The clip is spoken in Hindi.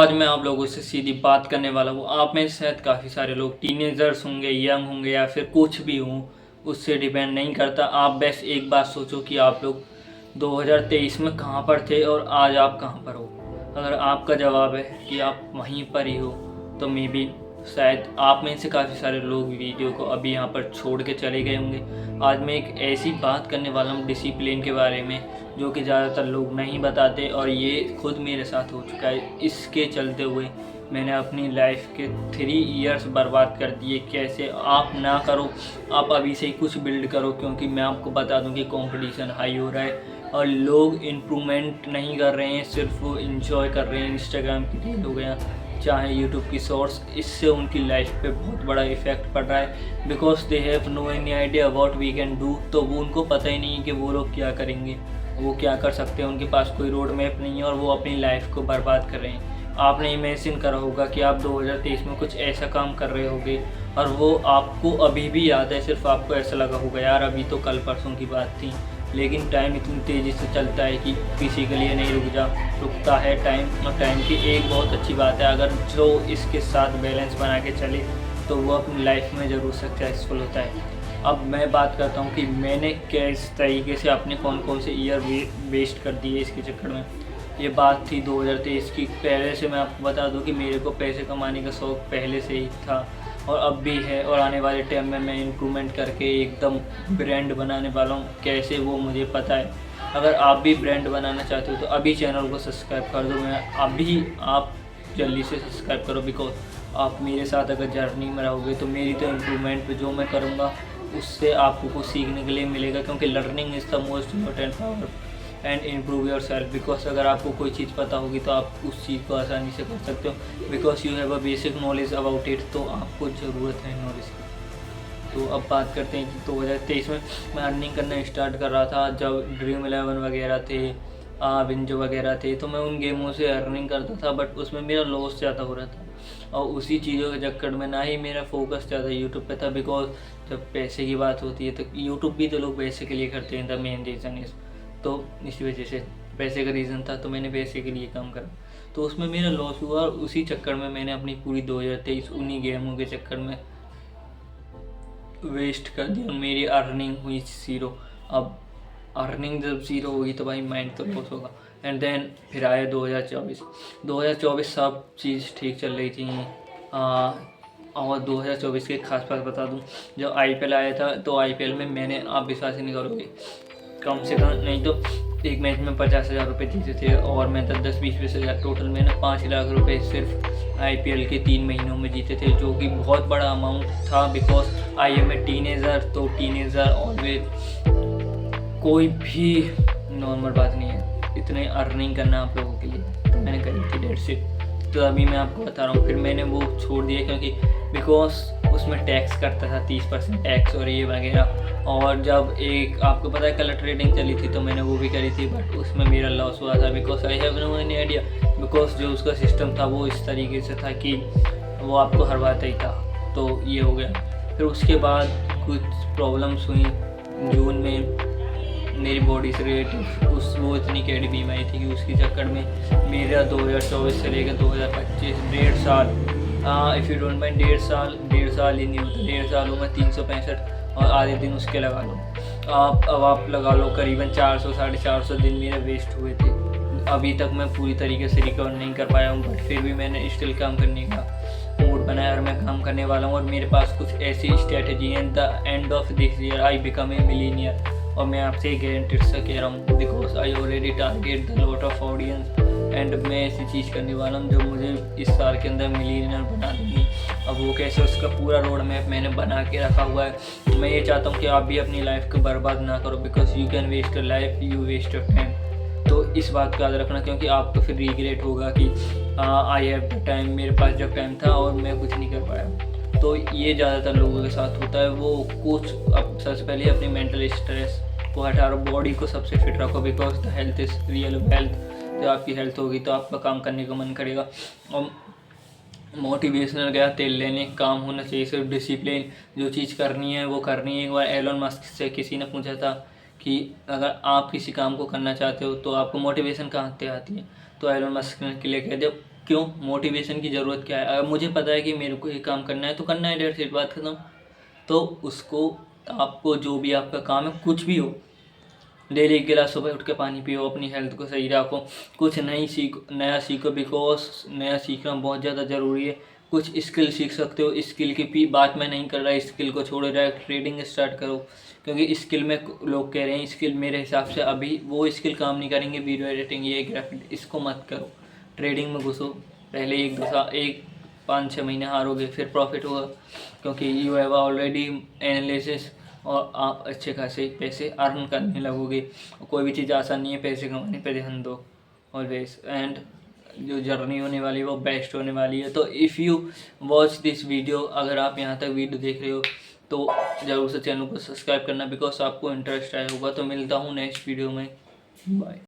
आज मैं आप लोगों से सीधी बात करने वाला हूँ। आप में से शायद काफ़ी सारे लोग टीनेजर्स होंगे, यंग होंगे या फिर कुछ भी हों, उससे डिपेंड नहीं करता। आप बस एक बात सोचो कि आप लोग 2023 में कहाँ पर थे और आज आप कहाँ पर हो। अगर आपका जवाब है कि आप वहीं पर ही हो तो मे बी शायद आप में से काफ़ी सारे लोग वीडियो को अभी यहाँ पर छोड़ के चले गए होंगे। आज मैं एक ऐसी बात करने वाला हूँ डिसिप्लिन के बारे में जो कि ज़्यादातर लोग नहीं बताते, और ये खुद मेरे साथ हो चुका है। इसके चलते हुए मैंने अपनी लाइफ के 3 इयर्स बर्बाद कर दिए। कैसे? आप ना करो, आप अभी से ही कुछ बिल्ड करो, क्योंकि मैं आपको बता दूं कि कंपटीशन हाई हो रहा है और लोग इम्प्रूवमेंट नहीं कर रहे हैं, सिर्फ वो इंजॉय कर रहे हैं। इंस्टाग्राम की रील हो गया, चाहे यूट्यूब की शॉर्ट्स, इससे उनकी लाइफ पे बहुत बड़ा इफेक्ट पड़ रहा है। Because they have no any idea what we can do. तो वो उनको पता ही नहीं है कि वो लोग क्या करेंगे, वो क्या कर सकते हैं। उनके पास कोई रोड मैप नहीं है और वो अपनी लाइफ को बर्बाद कर रहे हैं। आपने इमेजिन करा होगा कि आप 2023 में कुछ ऐसा काम कर रहे होगे और वो आपको अभी भी याद है। सिर्फ आपको ऐसा लगा होगा यार अभी तो कल परसों की बात थी। लेकिन टाइम इतनी तेज़ी से चलता है कि किसी के लिए नहीं रुकता है टाइम। और टाइम की एक बहुत अच्छी बात है, अगर जो इसके साथ बैलेंस बना के चले तो वो अपनी लाइफ में ज़रूर सक्सेसफुल होता है। अब मैं बात करता हूँ कि मैंने किस तरीके से अपने कौन कौन से ईयर वेस्ट कर दिए इसके चक्कर में। ये बात थी 2023 की। पहले से मैं आपको बता दूं कि मेरे को पैसे कमाने का शौक़ पहले से ही था और अब भी है, और आने वाले टाइम में मैं इम्प्रूवमेंट करके एकदम ब्रांड बनाने वाला हूँ। कैसे वो मुझे पता है। अगर आप भी ब्रांड बनाना चाहते हो तो अभी चैनल को सब्सक्राइब कर दो। मैं अभी आप जल्दी से सब्सक्राइब करो, बिकॉज आप मेरे साथ अगर जर्नी में रहोगे तो मेरी तो इम्प्रूवमेंट पे जो मैं करूँगा उससे आपको कुछ सीखने के लिए मिलेगा। क्योंकि learning is the most important power and improve your self. Because अगर आपको कोई चीज़ पता होगी तो आप उस चीज़ को आसानी से कर सकते हो, because you have a basic knowledge about it. तो आपको ज़रूरत है नॉलेज की। तो अब बात करते हैं कि 2023 में मैं अर्निंग करना स्टार्ट कर रहा था। जब ड्रीम 11 वगैरह थे, विंजो वगैरह थे, तो मैं उन गेमों से अर्निंग करता था, बट उसमें मेरा लॉस ज़्यादा हो रहा था। और उसी चीज़ों के चक्कर में ना ही मेरा फोकस ज़्यादा यूट्यूब पे था। बिकॉज जब पैसे की बात होती है तो यूट्यूब भी तो लोग पैसे के लिए करते हैं। द मेन रीज़न इज़, तो इसी वजह से पैसे का रीज़न था, तो मैंने पैसे के लिए काम करा। तो उसमें मेरा लॉस हुआ और उसी चक्कर में मैंने अपनी पूरी 2023 उन्हीं गेमों के चक्कर में वेस्ट कर दिया। मेरी अर्निंग हुई 0। अब अर्निंग जब 0 होगी तो भाई माइंड तो लॉस होगा। एंड देन फिर आया 2024 सब चीज़ ठीक चल रही थी। और 2024 के खास बात बता दूं, जब IPL आया था तो IPL में मैंने, आप विश्वास ही नहीं करोगे, कम से कम नहीं तो एक मैच में 50,000 रुपये जीते थे। और मैं 10-20 हज़ार टोटल मैंने 5 लाख रुपए सिर्फ IPL के 3 महीनों में जीते थे, जो कि बहुत बड़ा अमाउंट था। Because I am a teenager, तो टीनेजर ऑलवेज कोई भी नॉर्मल बात नहीं है इतने अर्निंग करना आप लोगों के लिए। तो मैंने करी थी 150। तो अभी मैं आपको बता रहा हूँ, फिर मैंने वो छोड़ दिया क्योंकि बिकॉज उसमें टैक्स करता था 30% टैक्स और ये वगैरह। और जब एक आपको पता है कलर ट्रेडिंग चली थी तो मैंने वो भी करी थी, बट उसमें मेरा लॉस हुआ था। Because I have no any idea. Because जो उसका सिस्टम था वो इस तरीके से था कि वो आपको हरवाता ही था। तो ये हो गया। फिर उसके बाद कुछ प्रॉब्लम्स हुई जून में मेरी बॉडी से रिलेटेड। वो इतनी कैडी बीमारी थी कि उसके चक्कर में मेरा 2024 से लेकर 2025 1.5 साल, इफ़ यू डोंट माइंड 1.5 साल ही नहीं होता, 1.5 सालों में 365 और आधे दिन उसके लगा लो अब आप लगा लो करीबन 400-450 दिन मेरे वेस्ट हुए थे। अभी तक मैं पूरी तरीके से रिकवर नहीं कर पाया हूँ, बट फिर भी मैंने स्टिल काम करने का मूड बनाया और मैं काम करने वाला हूँ। और मेरे पास कुछ ऐसी स्ट्रेटजी है, the end of this year I become a millionaire. और मैं आपसे गारंटेड से कह रहा हूँ, because I already target the lot of audience and मैं ऐसी चीज़ करने वाला हूँ जो मुझे इस साल के अंदर मिलीनियर बना देंगी। अब वो कैसे, उसका पूरा रोड मैप मैंने बना के रखा हुआ है। मैं ये चाहता हूँ कि आप भी अपनी लाइफ को बर्बाद ना करो, because you can waste a life, you waste a time. तो इस बात को याद रखना, क्योंकि आपको फिर रिग्रेट होगा कि आई हैव द टाइम, मेरे पास जब टाइम था और मैं कुछ नहीं कर पाया। तो ये ज़्यादातर लोगों के साथ होता है। वो कुछ अब सबसे पहले अपनी मेंटल स्ट्रेस को हटा लो, बॉडी को सबसे फिट रखो, because the health is real wealth. जब आपकी हेल्थ होगी तो आपका काम करने का मन करेगा। और मोटिवेशनल गया तेल लेने, काम होना चाहिए, सिर्फ डिसिप्लिन, जो चीज़ करनी है वो करनी है। एक बार एलन मस्क से किसी ने पूछा था कि अगर आप किसी काम को करना चाहते हो तो आपको मोटिवेशन कहाँ से आती है, तो एलन मस्क ने क्लियर कह दिया क्यों, मोटिवेशन की ज़रूरत क्या है? अगर मुझे पता है कि मेरे को ये काम करना है तो करना है, डेढ़ से बात खत्म। तो उसको, आपको जो भी आपका काम है, कुछ भी हो, डेली 1 गिलास सुबह उठ के पानी पियो, अपनी हेल्थ को सही रखो, कुछ नया सीखो, बिकॉज नया सीखना बहुत ज़्यादा ज़रूरी है। कुछ स्किल सीख सकते हो, स्किल की बात मैं नहीं कर रहा, स्किल को छोड़ो, डायरेक्ट ट्रेडिंग स्टार्ट करो। क्योंकि स्किल में लोग कह रहे हैं स्किल, मेरे हिसाब से अभी वो स्किल काम नहीं करेंगे, वीडियो एडिटिंग, ये ग्राफिक, इसको मत करो। ट्रेडिंग में घुसो, पहले 5-6 महीने हारोगे, फिर प्रॉफिट होगा, क्योंकि यू हैव ऑलरेडी एनालिसिस, और आप अच्छे खासे पैसे अर्न करने लगोगे। कोई भी चीज़ आसान नहीं है, पैसे कमाने पे ध्यान दो ऑलवेज, एंड जो जर्नी होने वाली है वो बेस्ट होने वाली है। तो if you watch this video, अगर आप यहाँ तक वीडियो देख रहे हो तो ज़रूर से चैनल को सब्सक्राइब करना, बिकॉज आपको इंटरेस्ट आया होगा। तो मिलता हूँ नेक्स्ट वीडियो में, बाय।